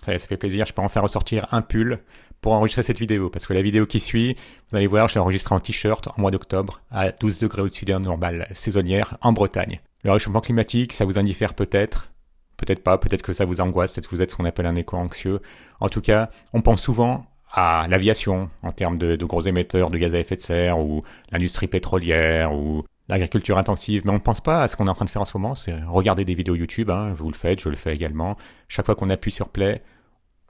Ça fait plaisir, je peux en faire ressortir un pull pour enregistrer cette vidéo, parce que la vidéo qui suit, vous allez voir, je l'ai enregistrée en t-shirt en mois d'octobre, à 12 degrés au-dessus de la normale saisonnière, en Bretagne. Le réchauffement climatique, ça vous indiffère peut-être, peut-être pas, peut-être que ça vous angoisse, peut-être que vous êtes ce qu'on appelle un éco-anxieux. En tout cas, on pense souvent à l'aviation, en termes de gros émetteurs de gaz à effet de serre, ou l'industrie pétrolière, ou l'agriculture intensive, mais on ne pense pas à ce qu'on est en train de faire en ce moment, c'est regarder des vidéos YouTube, hein, vous le faites, je le fais également. Chaque fois qu'on appuie sur play,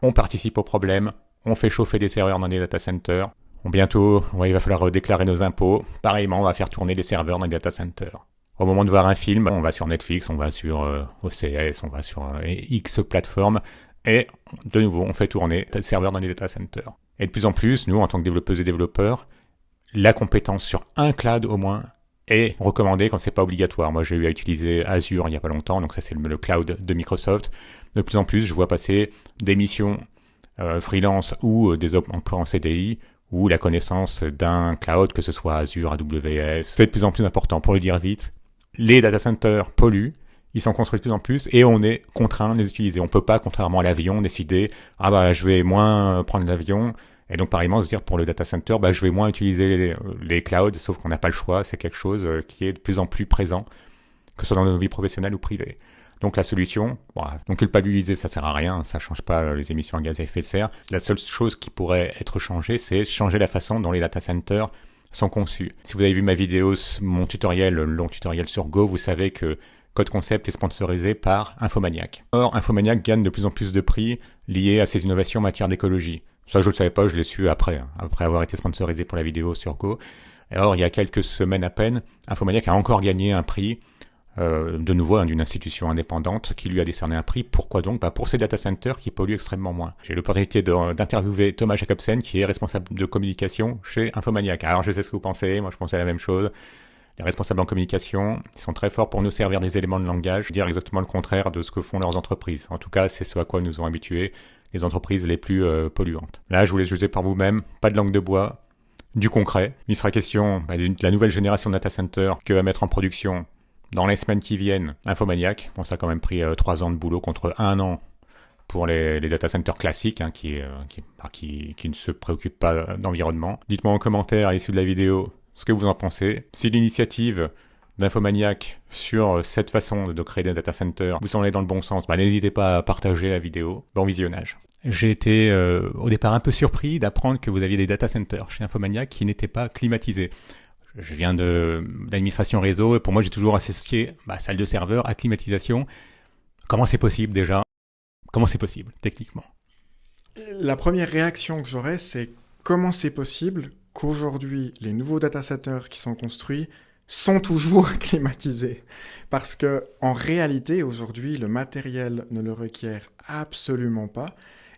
on participe au problème, on fait chauffer des serveurs dans des data centers. Bientôt, il va falloir déclarer nos impôts. Pareillement, on va faire tourner des serveurs dans des data centers. Au moment de voir un film, on va sur Netflix, on va sur OCS, on va sur X plateformes, et de nouveau, on fait tourner des serveurs dans des data centers. Et de plus en plus, nous, en tant que développeuses et développeurs, la compétence sur un cloud au moins est recommandée quand c'est pas obligatoire. Moi, j'ai eu à utiliser Azure il y a pas longtemps, donc ça c'est le cloud de Microsoft. De plus en plus, je vois passer des missions freelance ou des emplois en CDI où la connaissance d'un cloud, que ce soit Azure, AWS, c'est de plus en plus important. Pour le dire vite, les data centers polluent, ils sont construits de plus en plus et on est contraint de les utiliser. On peut pas, contrairement à l'avion, décider « Ah bah je vais moins prendre l'avion ». Et donc pareillement se dire pour le data center, bah, je vais moins utiliser les clouds, sauf qu'on n'a pas le choix, c'est quelque chose qui est de plus en plus présent, que ce soit dans nos vies professionnelles ou privées. Donc la solution, donc culpabiliser, ça sert à rien, ça change pas les émissions de gaz à effet de serre. La seule chose qui pourrait être changée, c'est changer la façon dont les data centers sont conçus. Si vous avez vu ma vidéo, mon tutoriel, le long tutoriel sur Go, vous savez que Code Concept est sponsorisé par Infomaniac. Or, Infomaniac gagne de plus en plus de prix liés à ses innovations en matière d'écologie. Ça, je ne le savais pas, je l'ai su après avoir été sponsorisé pour la vidéo sur Go. Alors, il y a quelques semaines à peine, Infomaniac a encore gagné un prix, de nouveau d'une institution indépendante qui lui a décerné un prix. Pourquoi donc ? Pour ces data centers qui polluent extrêmement moins. J'ai eu l'opportunité d'interviewer Thomas Jacobsen, qui est responsable de communication chez Infomaniac. Alors, je sais ce que vous pensez, moi je pensais à la même chose. Les responsables en communication, ils sont très forts pour nous servir des éléments de langage, dire exactement le contraire de ce que font leurs entreprises. En tout cas, c'est ce à quoi nous ont habitués les entreprises les plus polluantes. Là, je vous laisse juger par vous-même, pas de langue de bois, du concret. Il sera question de la nouvelle génération de data centers que va mettre en production dans les semaines qui viennent Infomaniac. Bon, ça a quand même pris 3 ans de boulot contre 1 an pour les data centers classiques, hein, qui ne se préoccupent pas d'environnement. Dites-moi en commentaire à l'issue de la vidéo ce que vous en pensez. Si l'initiative d'Infomaniac sur cette façon de créer des data centers vous semble aller dans le bon sens, n'hésitez pas à partager la vidéo. Bon visionnage. J'ai été au départ un peu surpris d'apprendre que vous aviez des data centers chez Infomaniac qui n'étaient pas climatisés. Je viens d'administration réseau et pour moi j'ai toujours associé salle de serveur à climatisation. Comment c'est possible déjà ? Comment c'est possible techniquement ? La première réaction que j'aurais, c'est comment c'est possible qu'aujourd'hui les nouveaux data centers qui sont construits sont toujours climatisés. Parce que en réalité, aujourd'hui, le matériel ne le requiert absolument pas.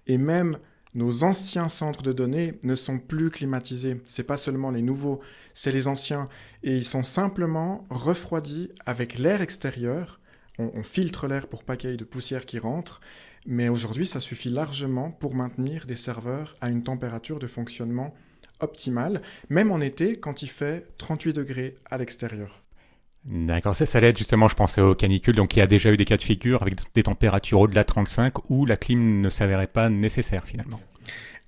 Et même nos anciens centres de données ne sont plus climatisés. C'est pas seulement les nouveaux, c'est les anciens. Et ils sont simplement refroidis avec l'air extérieur. On filtre l'air pour pas qu'il y ait de poussière qui rentre. Mais aujourd'hui, ça suffit largement pour maintenir des serveurs à une température de fonctionnement optimale, même en été quand il fait 38 degrés à l'extérieur. D'accord, ça l'aide justement, je pensais aux canicules, donc il y a déjà eu des cas de figure avec des températures au-delà de 35 où la clim ne s'avérait pas nécessaire finalement.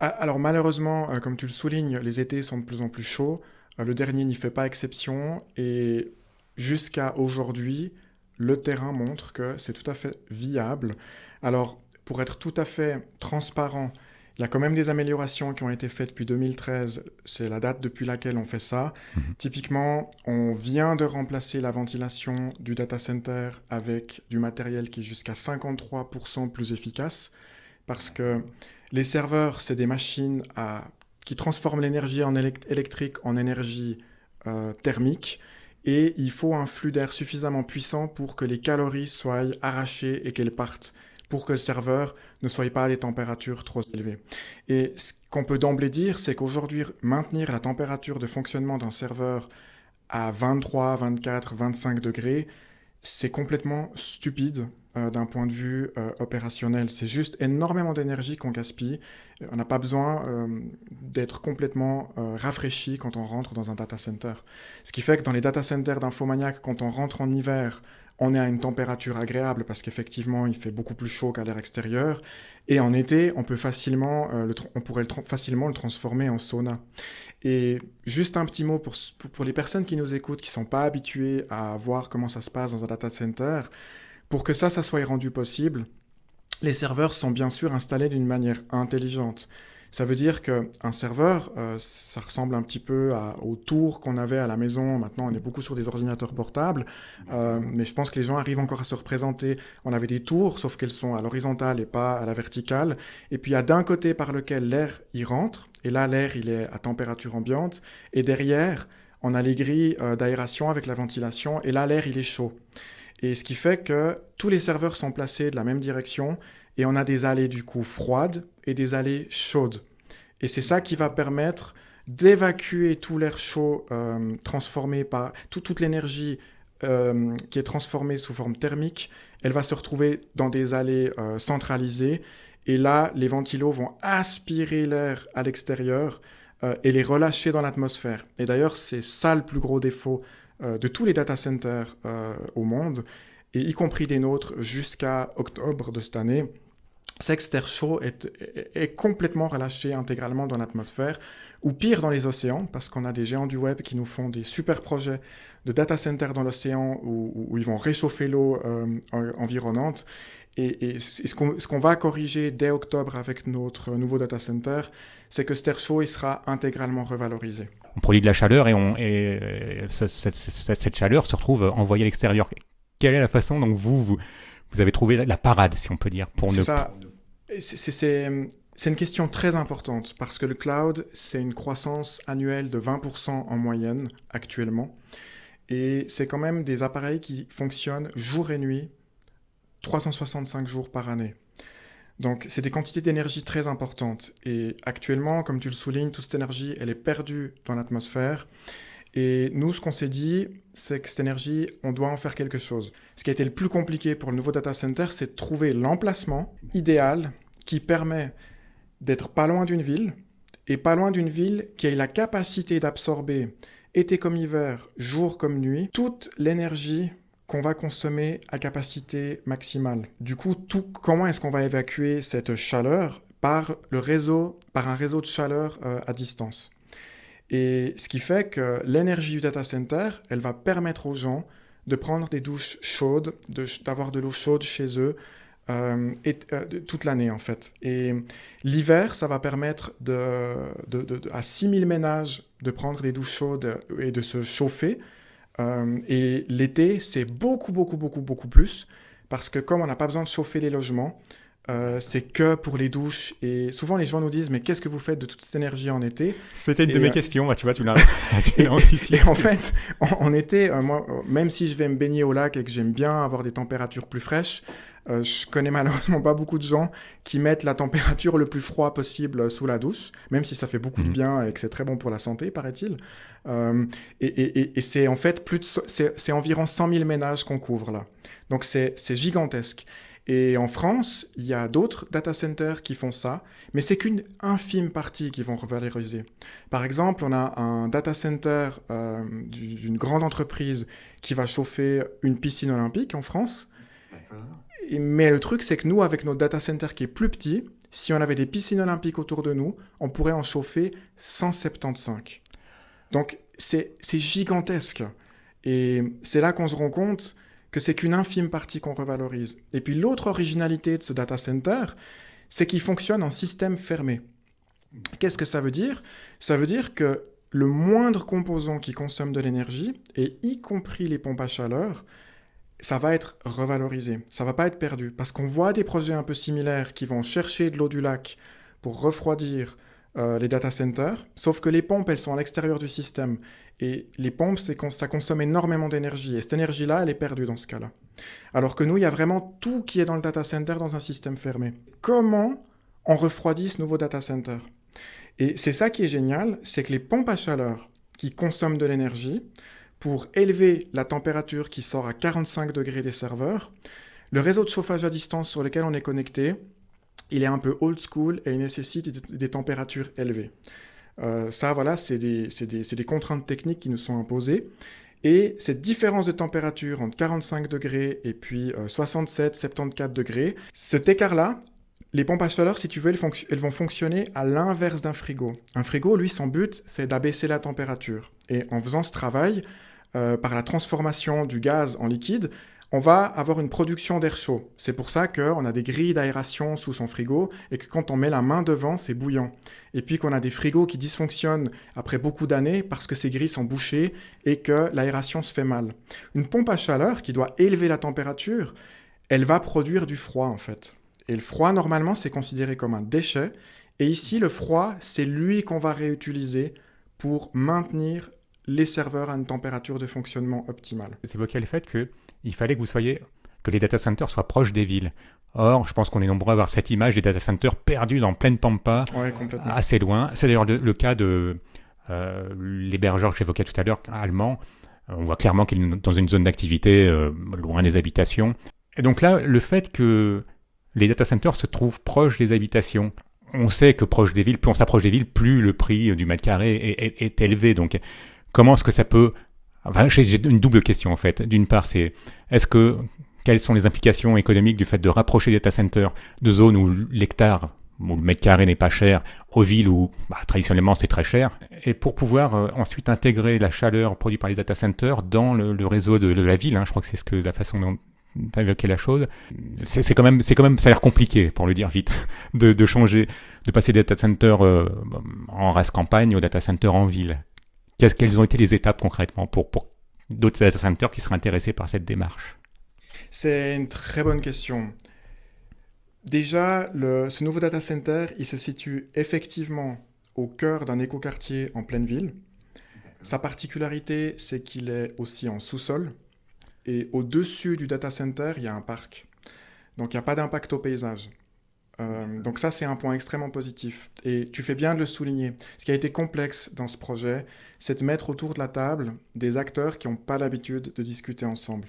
Alors malheureusement, comme tu le soulignes, les étés sont de plus en plus chauds, le dernier n'y fait pas exception et jusqu'à aujourd'hui, le terrain montre que c'est tout à fait viable. Alors pour être tout à fait transparent, il y a quand même des améliorations qui ont été faites depuis 2013, c'est la date depuis laquelle on fait ça. Typiquement, on vient de remplacer la ventilation du data center avec du matériel qui est jusqu'à 53% plus efficace, parce que les serveurs, c'est des machines qui transforment l'énergie électrique en énergie thermique, et il faut un flux d'air suffisamment puissant pour que les calories soient arrachées et qu'elles partent, pour que le serveur ne soit pas à des températures trop élevées. Et ce qu'on peut d'emblée dire, c'est qu'aujourd'hui, maintenir la température de fonctionnement d'un serveur à 23, 24, 25 degrés, c'est complètement stupide d'un point de vue opérationnel. C'est juste énormément d'énergie qu'on gaspille. On n'a pas besoin d'être complètement rafraîchi quand on rentre dans un data center. Ce qui fait que dans les data centers d'Infomaniac, quand on rentre en hiver, on est à une température agréable parce qu'effectivement, il fait beaucoup plus chaud qu'à l'air extérieur. Et en été, on peut facilement, on pourrait facilement le transformer en sauna. Et juste un petit mot pour les personnes qui nous écoutent, qui ne sont pas habituées à voir comment ça se passe dans un data center. Pour que ça soit rendu possible, les serveurs sont bien sûr installés d'une manière intelligente. Ça veut dire qu'un serveur, ça ressemble un petit peu aux tours qu'on avait à la maison. Maintenant, on est beaucoup sur des ordinateurs portables, mais je pense que les gens arrivent encore à se représenter. On avait des tours, sauf qu'elles sont à l'horizontale et pas à la verticale. Et puis, il y a d'un côté par lequel l'air y rentre, et là, l'air, il est à température ambiante. Et derrière, on a les grilles d'aération avec la ventilation, et là, l'air, il est chaud. Et ce qui fait que tous les serveurs sont placés de la même direction, et on a des allées du coup froides et des allées chaudes. Et c'est ça qui va permettre d'évacuer tout l'air chaud transformé par toute l'énergie qui est transformée sous forme thermique. Elle va se retrouver dans des allées centralisées. Et là, les ventilos vont aspirer l'air à l'extérieur et les relâcher dans l'atmosphère. Et d'ailleurs, c'est ça le plus gros défaut de tous les data centers au monde, et y compris des nôtres jusqu'à octobre de cette année. C'est que cet air chaud est complètement relâché intégralement dans l'atmosphère, ou pire dans les océans, parce qu'on a des géants du web qui nous font des super projets de data centers dans l'océan où ils vont réchauffer l'eau environnante. Et ce qu'on va corriger dès octobre avec notre nouveau data center, c'est que cet air chaud il sera intégralement revalorisé. On produit de la chaleur et cette chaleur se retrouve envoyée à l'extérieur. Quelle est la façon dont vous avez trouvé la parade, si on peut dire, pour C'est ça. C'est une question très importante parce que le cloud, c'est une croissance annuelle de 20% en moyenne actuellement. Et c'est quand même des appareils qui fonctionnent jour et nuit, 365 jours par année. Donc, c'est des quantités d'énergie très importantes. Et actuellement, comme tu le soulignes, toute cette énergie, elle est perdue dans l'atmosphère. Et nous, ce qu'on s'est dit, c'est que cette énergie, on doit en faire quelque chose. Ce qui a été le plus compliqué pour le nouveau data center, c'est de trouver l'emplacement idéal qui permet d'être pas loin d'une ville, et pas loin d'une ville qui ait la capacité d'absorber, été comme hiver, jour comme nuit, toute l'énergie qu'on va consommer à capacité maximale. Du coup, comment est-ce qu'on va évacuer cette chaleur par un réseau de chaleur à distance. Et ce qui fait que l'énergie du data center, elle va permettre aux gens de prendre des douches chaudes, d'avoir de l'eau chaude chez eux toute l'année en fait. Et l'hiver, ça va permettre à 6000 ménages de prendre des douches chaudes et de se chauffer. Et l'été, c'est beaucoup plus, parce que comme on n'a pas besoin de chauffer les logements, c'est que pour les douches. Et souvent, les gens nous disent, mais qu'est-ce que vous faites de toute cette énergie en été? C'était une de mes questions, tu vois, tu l'as anticipé. Et en fait, en été, moi, même si je vais me baigner au lac et que j'aime bien avoir des températures plus fraîches, je connais malheureusement pas beaucoup de gens qui mettent la température le plus froid possible sous la douche, même si ça fait beaucoup de bien et que c'est très bon pour la santé, paraît-il. Et c'est en fait c'est environ 100 000 ménages qu'on couvre là. Donc c'est gigantesque. Et en France, il y a d'autres data centers qui font ça, mais c'est qu'une infime partie qui vont revaloriser. Par exemple, on a un data center d'une grande entreprise qui va chauffer une piscine olympique en France. Mais le truc, c'est que nous, avec notre data center qui est plus petit, si on avait des piscines olympiques autour de nous, on pourrait en chauffer 175. Donc, c'est gigantesque. Et c'est là qu'on se rend compte que c'est qu'une infime partie qu'on revalorise. Et puis, l'autre originalité de ce data center, c'est qu'il fonctionne en système fermé. Qu'est-ce que ça veut dire? Ça veut dire que le moindre composant qui consomme de l'énergie, et y compris les pompes à chaleur, ça va être revalorisé, ça va pas être perdu. Parce qu'on voit des projets un peu similaires qui vont chercher de l'eau du lac pour refroidir les data centers, sauf que les pompes, elles sont à l'extérieur du système. Et les pompes, ça consomme énormément d'énergie. Et cette énergie-là, elle est perdue dans ce cas-là. Alors que nous, il y a vraiment tout qui est dans le data center dans un système fermé. Comment on refroidit ce nouveau data center? Et c'est ça qui est génial, c'est que les pompes à chaleur qui consomment de l'énergie, pour élever la température qui sort à 45 degrés des serveurs, le réseau de chauffage à distance sur lequel on est connecté, il est un peu old school et il nécessite des températures élevées. Ça, voilà, c'est des contraintes techniques qui nous sont imposées. Et cette différence de température entre 45 degrés et puis 67, 74 degrés, cet écart-là, les pompes à chaleur, si tu veux, elles vont fonctionner à l'inverse d'un frigo. Un frigo, lui, son but, c'est d'abaisser la température. Et en faisant ce travail, par la transformation du gaz en liquide, on va avoir une production d'air chaud. C'est pour ça qu'on a des grilles d'aération sous son frigo et que quand on met la main devant, c'est bouillant. Et puis qu'on a des frigos qui dysfonctionnent après beaucoup d'années parce que ces grilles sont bouchées et que l'aération se fait mal. Une pompe à chaleur qui doit élever la température, elle va produire du froid en fait. Et le froid, normalement, c'est considéré comme un déchet. Et ici, le froid, c'est lui qu'on va réutiliser pour maintenir les serveurs à une température de fonctionnement optimale. Vous évoquez le fait qu'il fallait que les data centers soient proches des villes. Or, je pense qu'on est nombreux à avoir cette image des data centers perdus dans pleine pampa, assez loin. C'est d'ailleurs le cas de l'hébergeur que j'évoquais tout à l'heure, allemand. On voit clairement qu'il est dans une zone d'activité loin des habitations. Et donc là, le fait que les data centers se trouvent proches des habitations, on sait que proche des villes, plus on s'approche des villes, plus le prix du mètre carré est élevé. Donc, comment est-ce que ça peut... Enfin, j'ai une double question en fait. D'une part, c'est quelles sont les implications économiques du fait de rapprocher des data centers de zones où l'hectare, où le mètre carré n'est pas cher, aux villes où traditionnellement c'est très cher, et pour pouvoir ensuite intégrer la chaleur produite par les data centers dans le réseau de la ville. Je crois que c'est la façon dont tu as évoqué la chose. C'est quand même, ça a l'air compliqué, pour le dire vite, de changer, de passer des data centers en race campagne aux data centers en ville. Quelles ont été les étapes concrètement pour d'autres data centers qui seraient intéressés par cette démarche? C'est une très bonne question. Déjà, ce nouveau data center, il se situe effectivement au cœur d'un écoquartier en pleine ville. Sa particularité, c'est qu'il est aussi en sous-sol. Et au-dessus du data center, il y a un parc. Donc, il n'y a pas d'impact au paysage. Donc ça, c'est un point extrêmement positif. Et tu fais bien de le souligner. Ce qui a été complexe dans ce projet, c'est de mettre autour de la table des acteurs qui n'ont pas l'habitude de discuter ensemble.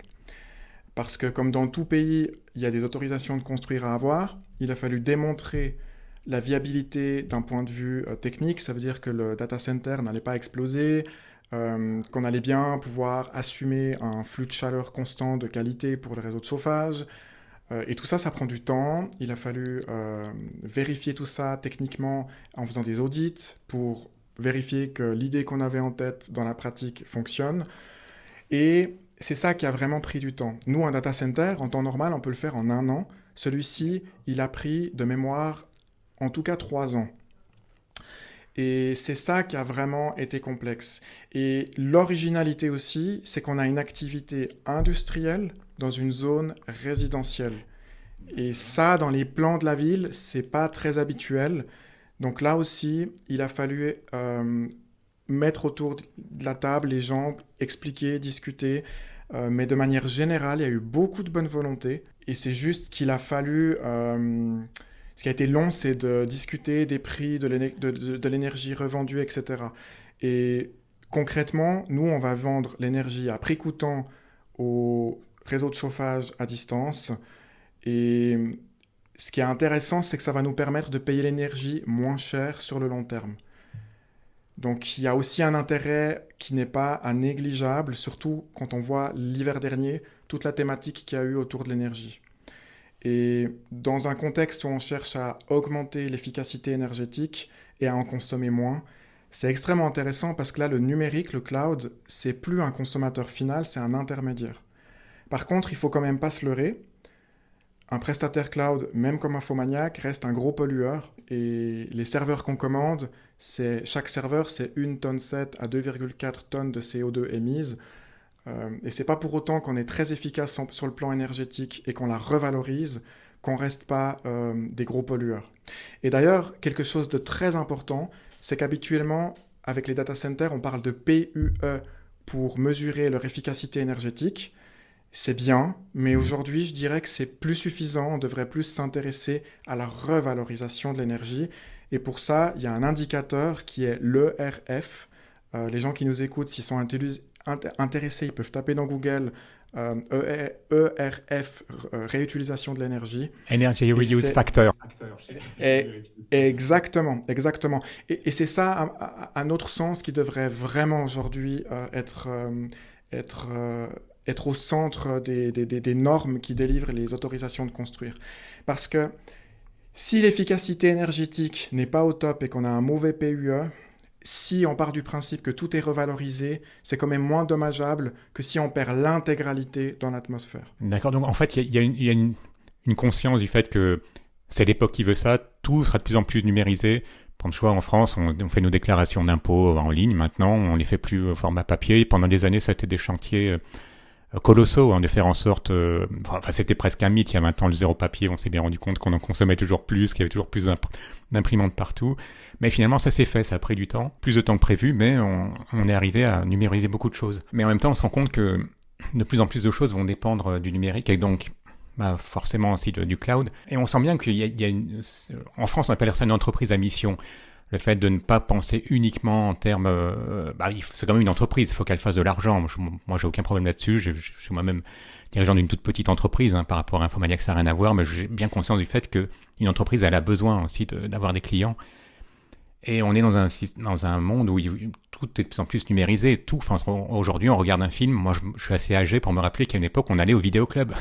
Parce que comme dans tout pays, il y a des autorisations de construire à avoir, il a fallu démontrer la viabilité d'un point de vue technique. Ça veut dire que le data center n'allait pas exploser, qu'on allait bien pouvoir assumer un flux de chaleur constant de qualité pour le réseau de chauffage. Et tout ça, ça prend du temps. Il a fallu vérifier tout ça techniquement en faisant des audits pour vérifier que l'idée qu'on avait en tête dans la pratique fonctionne. Et c'est ça qui a vraiment pris du temps. Nous, un data center, en temps normal, on peut le faire en 1 an. Celui-ci, il a pris de mémoire en tout cas 3 ans. Et c'est ça qui a vraiment été complexe. Et l'originalité aussi, c'est qu'on a une activité industrielle dans une zone résidentielle. Et ça, dans les plans de la ville, c'est pas très habituel. Donc là aussi, il a fallu mettre autour de la table les gens, expliquer, discuter. Mais de manière générale, il y a eu beaucoup de bonne volonté. Et c'est juste qu'il a fallu... ce qui a été long, c'est de discuter des prix de l'énergie revendue, etc. Et concrètement, nous, on va vendre l'énergie à prix coûtant au réseau de chauffage à distance. Et ce qui est intéressant, c'est que ça va nous permettre de payer l'énergie moins cher sur le long terme. Donc il y a aussi un intérêt qui n'est pas négligeable, surtout quand on voit l'hiver dernier toute la thématique qu'il y a eu autour de l'énergie. Et dans un contexte où on cherche à augmenter l'efficacité énergétique et à en consommer moins, c'est extrêmement intéressant parce que là, le numérique, le cloud, c'est plus un consommateur final, c'est un intermédiaire. Par contre, il faut quand même pas se leurrer. Un prestataire cloud, même comme Infomaniac, reste un gros pollueur. Et les serveurs qu'on commande, chaque serveur, c'est 1,7 tonne à 2,4 tonnes de CO2 émises. Et c'est pas pour autant qu'on est très efficace sur le plan énergétique et qu'on la revalorise qu'on reste pas des gros pollueurs. Et d'ailleurs, quelque chose de très important, c'est qu'habituellement, avec les data centers, on parle de PUE pour mesurer leur efficacité énergétique. C'est bien, mais aujourd'hui, je dirais que c'est plus suffisant. On devrait plus s'intéresser à la revalorisation de l'énergie. Et pour ça, il y a un indicateur qui est l'ERF. Les gens qui nous écoutent, s'ils sont intéressés, ils peuvent taper dans Google ERF, réutilisation de l'énergie. Energy Reuse Factor. Exactement. Et c'est ça, à notre sens, qui devrait vraiment aujourd'hui être être au centre des normes qui délivrent les autorisations de construire. Parce que si l'efficacité énergétique n'est pas au top et qu'on a un mauvais PUE, si on part du principe que tout est revalorisé, c'est quand même moins dommageable que si on perd l'intégralité dans l'atmosphère. D'accord, donc en fait, il y a une conscience du fait que c'est l'époque qui veut ça, tout sera de plus en plus numérisé. Pour le choix, en France, on fait nos déclarations d'impôts en ligne maintenant, on les fait plus au format papier. Pendant des années, ça a été des chantiers colossaux, de faire en sorte... enfin, c'était presque un mythe il y a 20 ans, le zéro papier. On s'est bien rendu compte qu'on en consommait toujours plus, qu'il y avait toujours plus d'imprimantes partout. Mais finalement, ça s'est fait, ça a pris du temps, plus de temps que prévu, mais on est arrivé à numériser beaucoup de choses. Mais en même temps, on se rend compte que de plus en plus de choses vont dépendre du numérique, et donc forcément aussi du cloud. Et on sent bien qu'il y a en France, on appelle ça une entreprise à mission. Le fait de ne pas penser uniquement en termes... c'est quand même une entreprise, il faut qu'elle fasse de l'argent. Moi, j'ai aucun problème là-dessus. Je suis moi-même dirigeant d'une toute petite entreprise. Par rapport à Infomaniac, ça n'a rien à voir, mais j'ai bien conscience du fait qu'une entreprise, elle a besoin aussi d'avoir des clients. Et on est dans un monde où tout est de plus en plus numérisé. Aujourd'hui, on regarde un film. Moi, je suis assez âgé pour me rappeler qu'à une époque, on allait au vidéoclub.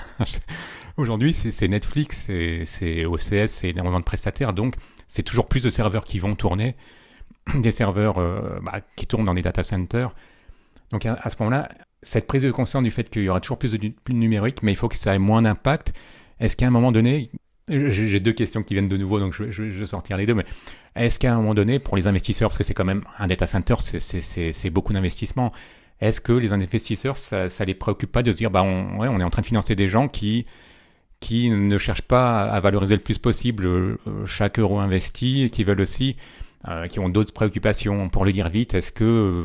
Aujourd'hui, c'est Netflix, c'est OCS, c'est énormément de prestataires. Donc, c'est toujours plus de serveurs qui vont tourner, des serveurs qui tournent dans des data centers. Donc, à ce moment-là, cette prise de conscience du fait qu'il y aura toujours plus de numérique, mais il faut que ça ait moins d'impact. Est-ce qu'à un moment donné... J'ai deux questions qui viennent de nouveau, donc je vais sortir les deux. Mais est-ce qu'à un moment donné, pour les investisseurs, parce que c'est quand même un data center, c'est beaucoup d'investissement, est-ce que les investisseurs, ça les préoccupe pas de se dire, on est en train de financer des gens qui ne cherchent pas à valoriser le plus possible chaque euro investi, et qui veulent aussi, qui ont d'autres préoccupations. Pour le dire vite, est-ce que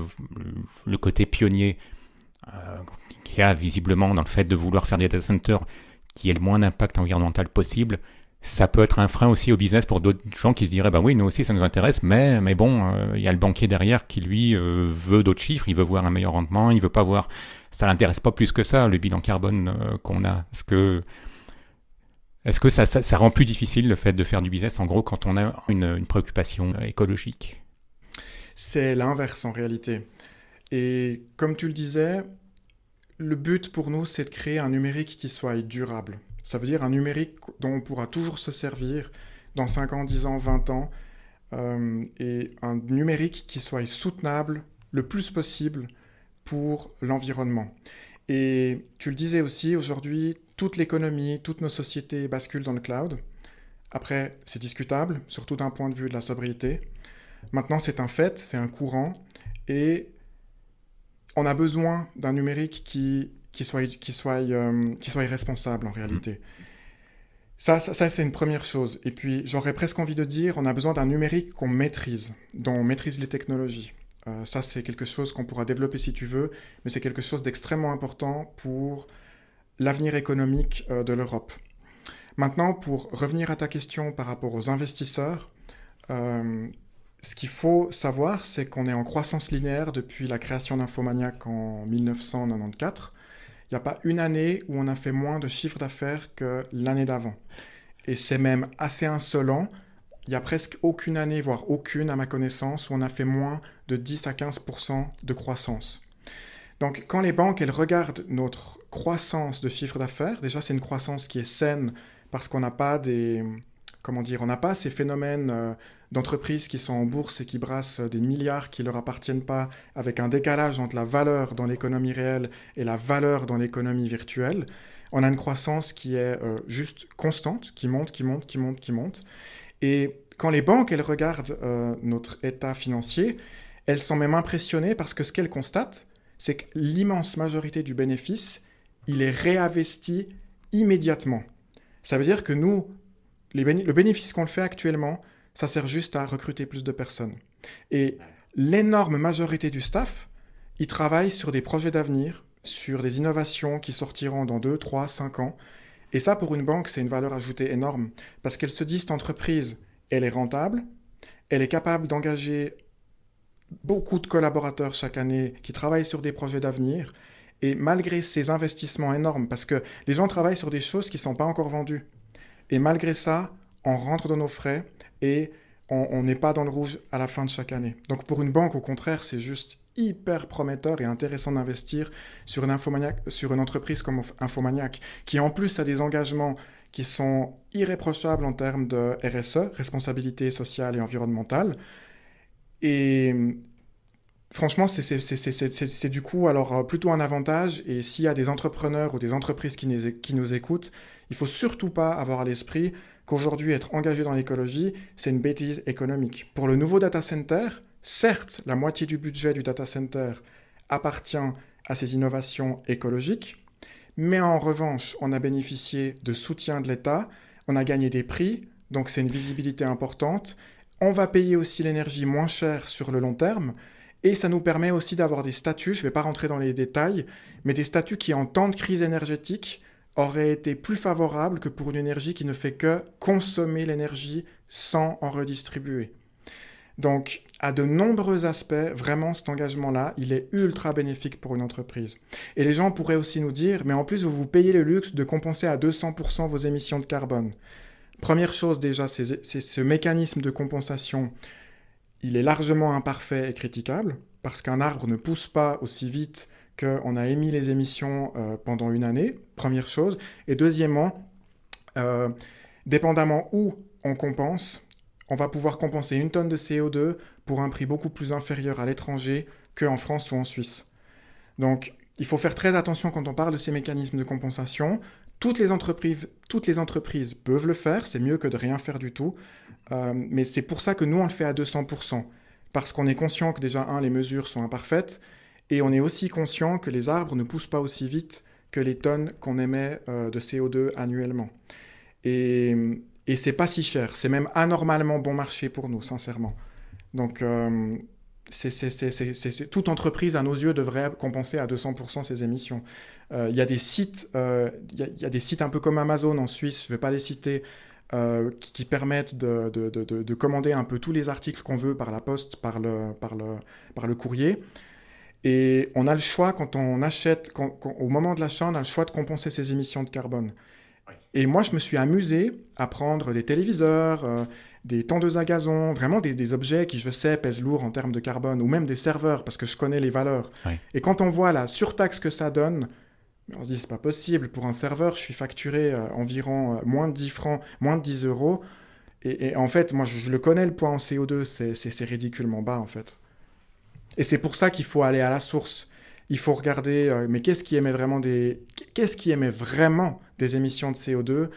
le côté pionnier qu'il y a visiblement dans le fait de vouloir faire des data centers qui ait le moins d'impact environnemental possible, ça peut être un frein aussi au business pour d'autres gens qui se diraient oui, nous aussi ça nous intéresse, mais bon, il y a le banquier derrière qui lui veut d'autres chiffres, il veut voir un meilleur rendement, il veut pas voir, ça l'intéresse pas plus que ça, le bilan carbone qu'on a. Est-ce que ça rend plus difficile le fait de faire du business, en gros, quand on a une préoccupation écologique? C'est l'inverse en réalité. Et comme tu le disais, le but pour nous, c'est de créer un numérique qui soit durable. Ça veut dire un numérique dont on pourra toujours se servir dans 5 ans, 10 ans, 20 ans, et un numérique qui soit soutenable le plus possible pour l'environnement. Et tu le disais aussi, aujourd'hui, toute l'économie, toutes nos sociétés basculent dans le cloud. Après, c'est discutable, surtout d'un point de vue de la sobriété. Maintenant, c'est un fait, c'est un courant, et on a besoin d'un numérique qui soit responsable en réalité. Ça, c'est une première chose. Et puis, j'aurais presque envie de dire, on a besoin d'un numérique qu'on maîtrise, dont on maîtrise les technologies. Ça, c'est quelque chose qu'on pourra développer si tu veux, mais c'est quelque chose d'extrêmement important pour l'avenir économique de l'Europe. Maintenant, pour revenir à ta question par rapport aux investisseurs, ce qu'il faut savoir, c'est qu'on est en croissance linéaire depuis la création d'Infomaniac en 1994. Il n'y a pas une année où on a fait moins de chiffre d'affaires que l'année d'avant. Et c'est même assez insolent. Il n'y a presque aucune année, voire aucune à ma connaissance, où on a fait moins de 10 à 15% de croissance. Donc quand les banques elles regardent notre croissance de chiffre d'affaires, déjà c'est une croissance qui est saine parce qu'on n'a pas on n'a pas ces phénomènes d'entreprises qui sont en bourse et qui brassent des milliards qui ne leur appartiennent pas, avec un décalage entre la valeur dans l'économie réelle et la valeur dans l'économie virtuelle. On a une croissance qui est juste constante, qui monte, qui monte, qui monte, qui monte. Et quand les banques elles regardent notre état financier, elles sont même impressionnées parce que ce qu'elles constatent, c'est que l'immense majorité du bénéfice, il est réinvesti immédiatement. Ça veut dire que nous, le bénéfice qu'on le fait actuellement, ça sert juste à recruter plus de personnes. Et l'énorme majorité du staff, ils travaillent sur des projets d'avenir, sur des innovations qui sortiront dans 2, 3, 5 ans. Et ça, pour une banque, c'est une valeur ajoutée énorme. Parce qu'elle se dit, cette entreprise, elle est rentable, elle est capable d'engager beaucoup de collaborateurs chaque année qui travaillent sur des projets d'avenir. Et malgré ces investissements énormes, parce que les gens travaillent sur des choses qui ne sont pas encore vendues. Et malgré ça, on rentre dans nos frais et on n'est pas dans le rouge à la fin de chaque année. Donc pour une banque, au contraire, c'est juste hyper prometteur et intéressant d'investir sur une entreprise comme Infomaniac, qui en plus a des engagements qui sont irréprochables en termes de RSE, responsabilité sociale et environnementale. Et franchement, c'est du coup alors plutôt un avantage. Et s'il y a des entrepreneurs ou des entreprises qui nous écoutent, il ne faut surtout pas avoir à l'esprit qu'aujourd'hui, être engagé dans l'écologie, c'est une bêtise économique. Pour le nouveau data center, certes, la moitié du budget du data center appartient à ces innovations écologiques, mais en revanche, on a bénéficié de soutien de l'État, on a gagné des prix, donc c'est une visibilité importante. On va payer aussi l'énergie moins chère sur le long terme, et ça nous permet aussi d'avoir des statuts, je ne vais pas rentrer dans les détails, mais des statuts qui, en temps de crise énergétique, auraient été plus favorables que pour une énergie qui ne fait que consommer l'énergie sans en redistribuer. Donc, à de nombreux aspects, vraiment, cet engagement-là, il est ultra bénéfique pour une entreprise. Et les gens pourraient aussi nous dire, mais en plus, vous vous payez le luxe de compenser à 200% vos émissions de carbone. Première chose déjà, c'est ce mécanisme de compensation, il est largement imparfait et critiquable, parce qu'un arbre ne pousse pas aussi vite qu'on a émis les émissions pendant une année, première chose. Et deuxièmement, dépendamment où on compense, on va pouvoir compenser 1 tonne de CO2 pour un prix beaucoup plus inférieur à l'étranger qu'en France ou en Suisse. Donc, il faut faire très attention quand on parle de ces mécanismes de compensation. Toutes les entreprises peuvent le faire, c'est mieux que de rien faire du tout. Mais c'est pour ça que nous, on le fait à 200%. Parce qu'on est conscient que déjà, les mesures sont imparfaites. Et on est aussi conscient que les arbres ne poussent pas aussi vite que les tonnes qu'on émet de CO2 annuellement. Et c'est pas si cher. C'est même anormalement bon marché pour nous, sincèrement. Donc, toute entreprise, à nos yeux, devrait compenser à 200% ses émissions. Il y a des sites un peu comme Amazon en Suisse, je ne vais pas les citer, qui permettent de commander un peu tous les articles qu'on veut par la poste, par le courrier. Et on a le choix, quand on achète, au moment de l'achat, on a le choix de compenser ses émissions de carbone. Oui. Et moi, je me suis amusé à prendre des téléviseurs, des tondeuses à gazon, vraiment des objets qui, je sais, pèsent lourd en termes de carbone, ou même des serveurs, parce que je connais les valeurs. Oui. Et quand on voit la surtaxe que ça donne, on se dit, c'est pas possible. Pour un serveur, je suis facturé environ moins de 10 francs, moins de 10 euros. Et en fait, moi, je le connais, le poids en CO2, c'est ridiculement bas, en fait. Et c'est pour ça qu'il faut aller à la source. Il faut regarder, mais qu'est-ce qui émet vraiment des émissions de CO2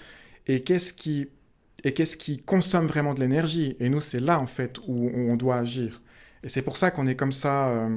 et qu'est-ce qui consomme vraiment de l'énergie. Et nous, c'est là, en fait, où on doit agir. Et c'est pour ça qu'on est comme ça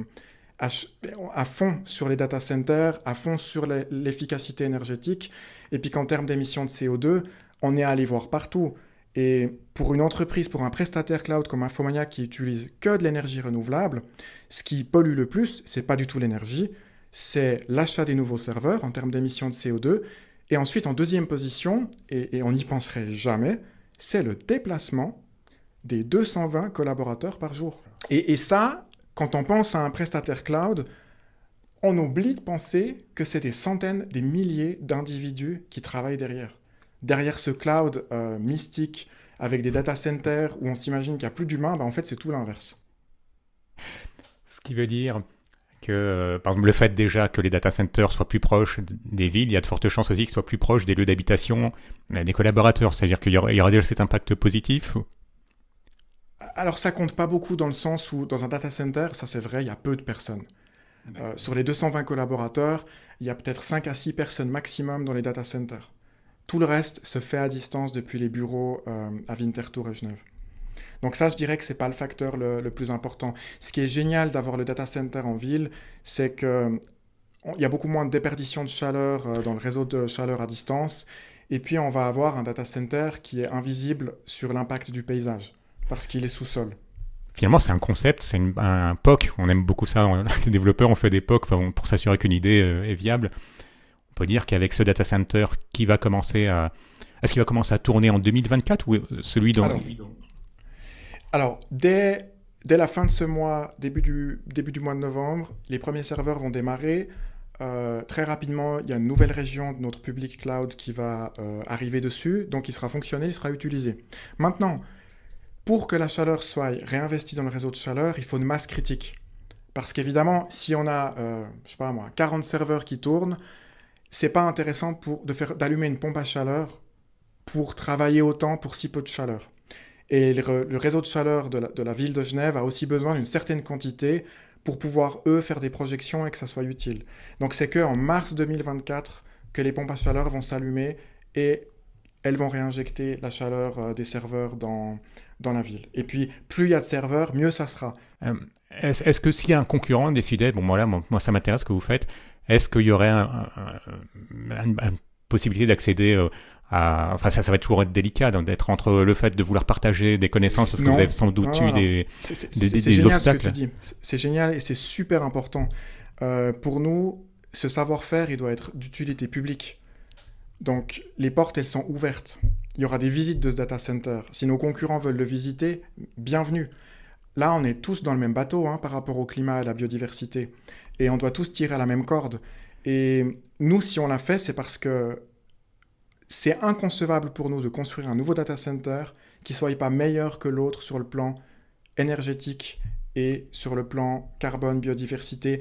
à fond sur les data centers, à fond sur l'efficacité énergétique. Et puis qu'en termes d'émissions de CO2, on est allé voir partout. Et pour une entreprise, pour un prestataire cloud comme Infomaniac qui utilise que de l'énergie renouvelable, ce qui pollue le plus, c'est pas du tout l'énergie, c'est l'achat des nouveaux serveurs en termes d'émissions de CO2. Et ensuite, en deuxième position, et on n'y penserait jamais, c'est le déplacement des 220 collaborateurs par jour. Et ça, quand on pense à un prestataire cloud, on oublie de penser que c'est des centaines, des milliers d'individus qui travaillent derrière. Derrière ce cloud mystique, avec des data centers où on s'imagine qu'il n'y a plus d'humains, en fait, c'est tout l'inverse. Ce qui veut dire que, par exemple, le fait déjà que les data centers soient plus proches des villes, il y a de fortes chances aussi qu'ils soient plus proches des lieux d'habitation des collaborateurs. C'est-à-dire qu'il y aura déjà cet impact positif. Alors, ça compte pas beaucoup dans le sens où, dans un data center, ça c'est vrai, il y a peu de personnes. Sur les 220 collaborateurs, il y a peut-être 5 à 6 personnes maximum dans les data centers. Tout le reste se fait à distance depuis les bureaux à Winterthur et Genève. Donc ça, je dirais que ce n'est pas le facteur le plus important. Ce qui est génial d'avoir le data center en ville, c'est qu'il y a beaucoup moins de déperdition de chaleur dans le réseau de chaleur à distance. Et puis, on va avoir un data center qui est invisible sur l'impact du paysage, parce qu'il est sous-sol. Finalement, c'est un concept, c'est un POC. On aime beaucoup ça. Les développeurs ont fait des POC pour s'assurer qu'une idée est viable. On peut dire qu'avec ce data center qui va commencer à... Est-ce qu'il va commencer à tourner en 2024 ou celui dans... Alors, dès la fin de ce mois, début du mois de novembre, les premiers serveurs vont démarrer. Très rapidement, il y a une nouvelle région de notre public cloud qui va arriver dessus. Donc, il sera fonctionnel, il sera utilisé. Maintenant, pour que la chaleur soit réinvestie dans le réseau de chaleur, il faut une masse critique. Parce qu'évidemment, si on a, je sais pas moi, 40 serveurs qui tournent, c'est pas intéressant d'allumer une pompe à chaleur pour travailler autant pour si peu de chaleur. Et le réseau de chaleur de la ville de Genève a aussi besoin d'une certaine quantité pour pouvoir, eux, faire des projections et que ça soit utile. Donc c'est qu'en mars 2024 que les pompes à chaleur vont s'allumer et elles vont réinjecter la chaleur des serveurs dans la ville. Et puis, plus il y a de serveurs, mieux ça sera. Euh, est-ce que si un concurrent décidait, bon voilà, moi ça m'intéresse ce que vous faites, est-ce qu'il y aurait une possibilité d'accéder enfin ça va toujours être délicat donc, d'être entre le fait de vouloir partager des connaissances parce que Non, vous avez sans doute non, eu non. des C'est génial obstacles. ce que tu dis. C'est génial et c'est super important. Pour nous, ce savoir-faire, il doit être d'utilité publique. Donc, les portes, elles sont ouvertes. Il y aura des visites de ce data center. Si nos concurrents veulent le visiter, bienvenue. Là, on est tous dans le même bateau hein, par rapport au climat et à la biodiversité. Et on doit tous tirer à la même corde. Et nous, si on l'a fait, c'est parce que c'est inconcevable pour nous de construire un nouveau data center qui ne soit pas meilleur que l'autre sur le plan énergétique et sur le plan carbone, biodiversité.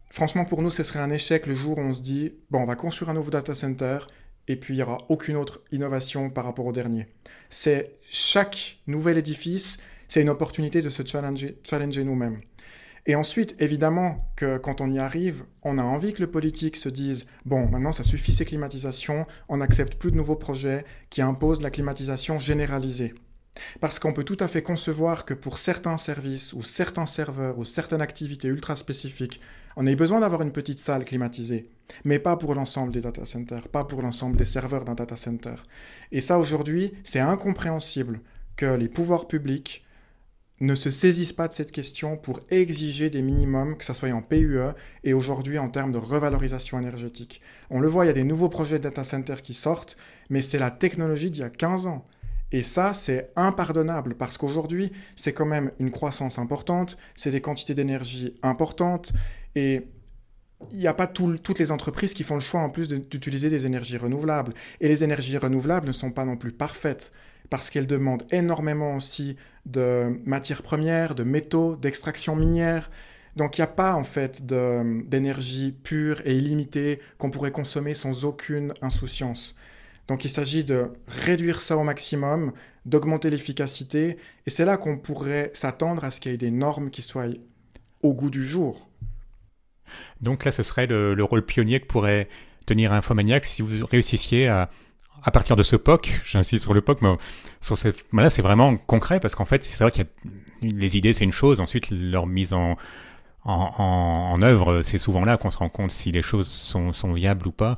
Franchement, pour nous, ce serait un échec le jour où on se dit, bon, on va construire un nouveau data center et puis il n'y aura aucune autre innovation par rapport au dernier. C'est chaque nouvel édifice, c'est une opportunité de se challenger nous-mêmes. Et ensuite, évidemment, que quand on y arrive, on a envie que le politique se dise « Bon, maintenant, ça suffit ces climatisations, on n'accepte plus de nouveaux projets qui imposent la climatisation généralisée. » Parce qu'on peut tout à fait concevoir que pour certains services ou certains serveurs ou certaines activités ultra spécifiques, on ait besoin d'avoir une petite salle climatisée, mais pas pour l'ensemble des data centers, pas pour l'ensemble des serveurs d'un data center. Et ça, aujourd'hui, c'est incompréhensible que les pouvoirs publics ne se saisissent pas de cette question pour exiger des minimums, que ce soit en PUE et aujourd'hui en termes de revalorisation énergétique. On le voit, il y a des nouveaux projets de data centers qui sortent, mais c'est la technologie d'il y a 15 ans. Et ça, c'est impardonnable parce qu'aujourd'hui, c'est quand même une croissance importante, c'est des quantités d'énergie importantes et il n'y a pas toutes les entreprises qui font le choix en plus d'utiliser des énergies renouvelables. Et les énergies renouvelables ne sont pas non plus parfaites parce qu'elles demandent énormément aussi de matières premières, de métaux, d'extraction minière. Donc il n'y a pas en fait d'énergie pure et illimitée qu'on pourrait consommer sans aucune insouciance. Donc il s'agit de réduire ça au maximum, d'augmenter l'efficacité, et c'est là qu'on pourrait s'attendre à ce qu'il y ait des normes qui soient au goût du jour. Donc là, ce serait le rôle pionnier que pourrait tenir Infomaniac si vous réussissiez à partir de ce POC, j'insiste sur le POC, mais là c'est vraiment concret parce qu'en fait c'est vrai qu'il y a les idées c'est une chose, ensuite leur mise en œuvre c'est souvent là qu'on se rend compte si les choses sont viables ou pas.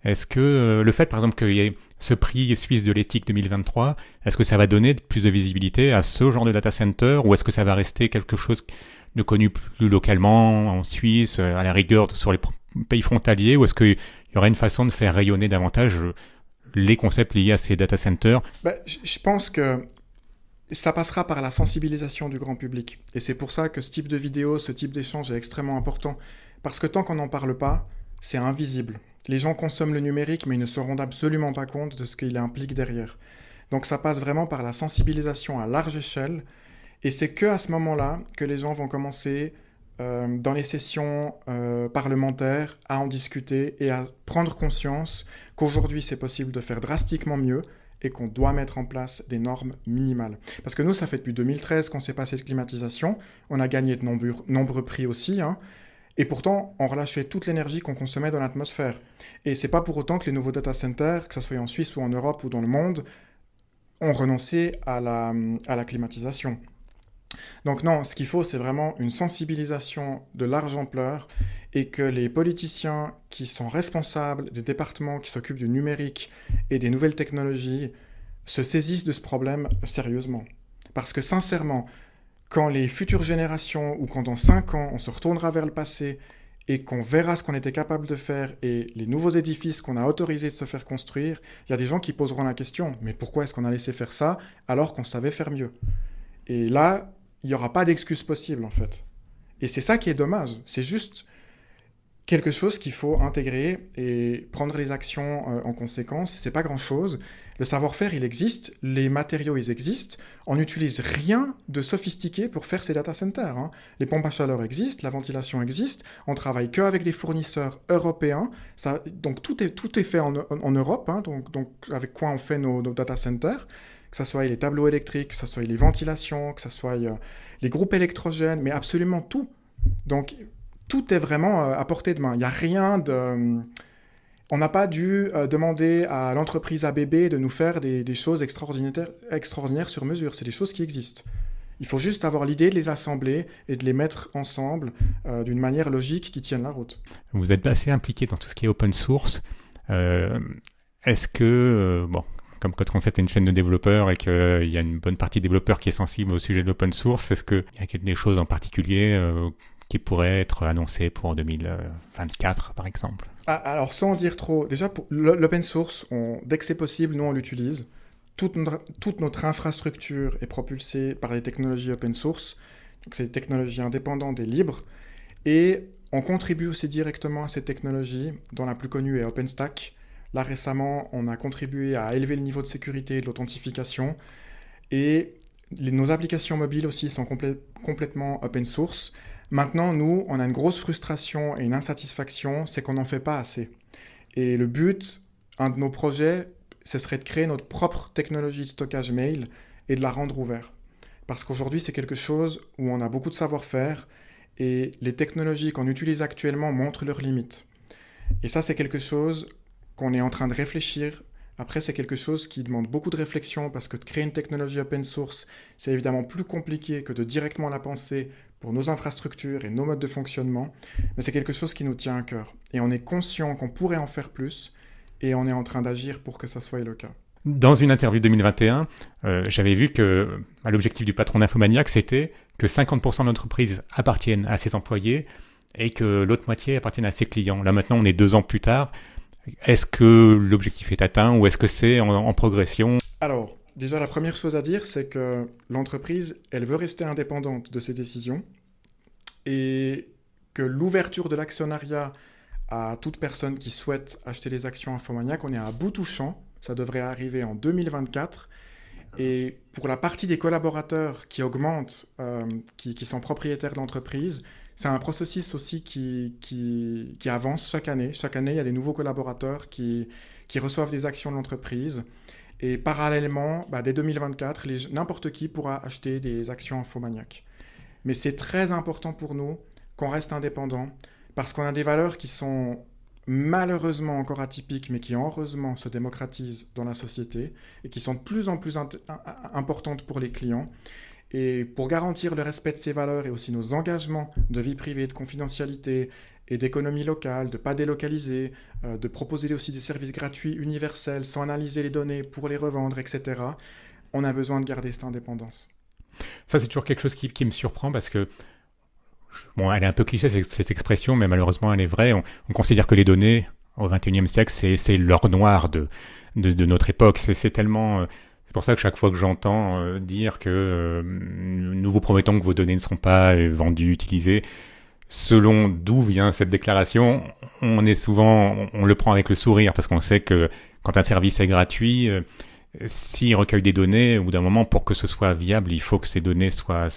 Est-ce que le fait par exemple qu'il y ait ce prix suisse de l'éthique 2023, est-ce que ça va donner plus de visibilité à ce genre de data center ou est-ce que ça va rester quelque chose de connu plus localement en Suisse, à la rigueur sur les pays frontaliers, ou est-ce qu'il y aurait une façon de faire rayonner davantage les concepts liés à ces data centers? Je pense que ça passera par la sensibilisation du grand public. Et c'est pour ça que ce type de vidéo, ce type d'échange est extrêmement important. Parce que tant qu'on n'en parle pas, c'est invisible. Les gens consomment le numérique, mais ils ne se rendent absolument pas compte de ce qu'il implique derrière. Donc ça passe vraiment par la sensibilisation à large échelle. Et c'est qu'à ce moment-là que les gens vont commencer, dans les sessions parlementaires, à en discuter et à prendre conscience qu'aujourd'hui c'est possible de faire drastiquement mieux et qu'on doit mettre en place des normes minimales. Parce que nous, ça fait depuis 2013 qu'on s'est passé de climatisation, on a gagné de nombreux prix aussi, hein, et pourtant on relâchait toute l'énergie qu'on consommait dans l'atmosphère. Et c'est pas pour autant que les nouveaux data centers, que ce soit en Suisse ou en Europe ou dans le monde, ont renoncé à la climatisation. Donc non, ce qu'il faut, c'est vraiment une sensibilisation de large ampleur et que les politiciens qui sont responsables des départements qui s'occupent du numérique et des nouvelles technologies se saisissent de ce problème sérieusement. Parce que sincèrement, quand les futures générations ou quand dans 5 ans on se retournera vers le passé et qu'on verra ce qu'on était capable de faire et les nouveaux édifices qu'on a autorisés de se faire construire, il y a des gens qui poseront la question, mais pourquoi est-ce qu'on a laissé faire ça alors qu'on savait faire mieux? Et là, il n'y aura pas d'excuse possible en fait. Et c'est ça qui est dommage. C'est juste quelque chose qu'il faut intégrer et prendre les actions en conséquence. C'est pas grand-chose, Le savoir-faire, il existe, les matériaux, ils existent. On n'utilise rien de sophistiqué pour faire ces data centers, hein. Les pompes à chaleur existent, la ventilation existe. On travaille qu'avec des fournisseurs européens. Donc tout est fait en Europe, hein, donc avec quoi on fait nos data centers. Que ce soit les tableaux électriques, que ce soit les ventilations, que ce soit les groupes électrogènes, mais absolument tout. Donc tout est vraiment à portée de main. Il n'y a rien de... On n'a pas dû demander à l'entreprise ABB de nous faire des choses extraordinaires sur mesure. C'est des choses qui existent. Il faut juste avoir l'idée de les assembler et de les mettre ensemble d'une manière logique qui tienne la route. Vous êtes assez impliqué dans tout ce qui est open source. Est-ce que, comme Code Concept est une chaîne de développeurs et qu'il y a une bonne partie de développeurs qui est sensible au sujet de l'open source, est-ce qu'il y a des choses en particulier qui pourraient être annoncées pour 2024, par exemple? Alors, sans en dire trop, déjà, pour l'open source, dès que c'est possible, nous, on l'utilise. Toute notre infrastructure est propulsée par les technologies open source. Donc, c'est des technologies indépendantes et libres. Et on contribue aussi directement à ces technologies, dont la plus connue est OpenStack. Là, récemment, on a contribué à élever le niveau de sécurité et de l'authentification. Et nos applications mobiles aussi sont complètement open source. Maintenant, nous, on a une grosse frustration et une insatisfaction, c'est qu'on n'en fait pas assez. Et le but, un de nos projets, ce serait de créer notre propre technologie de stockage mail et de la rendre ouverte. Parce qu'aujourd'hui, c'est quelque chose où on a beaucoup de savoir-faire et les technologies qu'on utilise actuellement montrent leurs limites. Et ça, c'est quelque chose qu'on est en train de réfléchir. Après, c'est quelque chose qui demande beaucoup de réflexion parce que de créer une technologie open source, c'est évidemment plus compliqué que de directement la penser pour nos infrastructures et nos modes de fonctionnement, mais c'est quelque chose qui nous tient à cœur. Et on est conscient qu'on pourrait en faire plus, et on est en train d'agir pour que ça soit le cas. Dans une interview 2021, j'avais vu que l'objectif du patron d'Infomaniac, c'était que 50% d'entreprises appartiennent à ses employés et que l'autre moitié appartienne à ses clients. Là maintenant, on est 2 ans plus tard. Est-ce que l'objectif est atteint ou est-ce que c'est en progression? Alors, déjà, la première chose à dire, c'est que l'entreprise, elle veut rester indépendante de ses décisions et que l'ouverture de l'actionnariat à toute personne qui souhaite acheter des actions Infomaniac, on est à bout touchant. Ça devrait arriver en 2024. Et pour la partie des collaborateurs qui augmentent, qui sont propriétaires de l'entreprise, c'est un processus aussi qui avance chaque année. Chaque année, il y a des nouveaux collaborateurs qui reçoivent des actions de l'entreprise. Et parallèlement, dès 2024, n'importe qui pourra acheter des actions Infomaniac. Mais c'est très important pour nous qu'on reste indépendant parce qu'on a des valeurs qui sont malheureusement encore atypiques, mais qui heureusement se démocratisent dans la société et qui sont de plus en plus importantes pour les clients. Et pour garantir le respect de ces valeurs et aussi nos engagements de vie privée, de confidentialité et d'économie locale, de ne pas délocaliser, de proposer aussi des services gratuits universels sans analyser les données pour les revendre, etc., on a besoin de garder cette indépendance. Ça, c'est toujours quelque chose qui me surprend parce que, elle est un peu cliché cette expression, mais malheureusement, elle est vraie. On considère que les données, au XXIe siècle, c'est l'or noir de notre époque. C'est tellement... C'est pour ça que chaque fois que j'entends dire que nous vous promettons que vos données ne seront pas vendues, utilisées, selon d'où vient cette déclaration, on le prend avec le sourire parce qu'on sait que quand un service est gratuit, s'il recueille des données, au bout d'un moment, pour que ce soit viable, il faut que ces données soient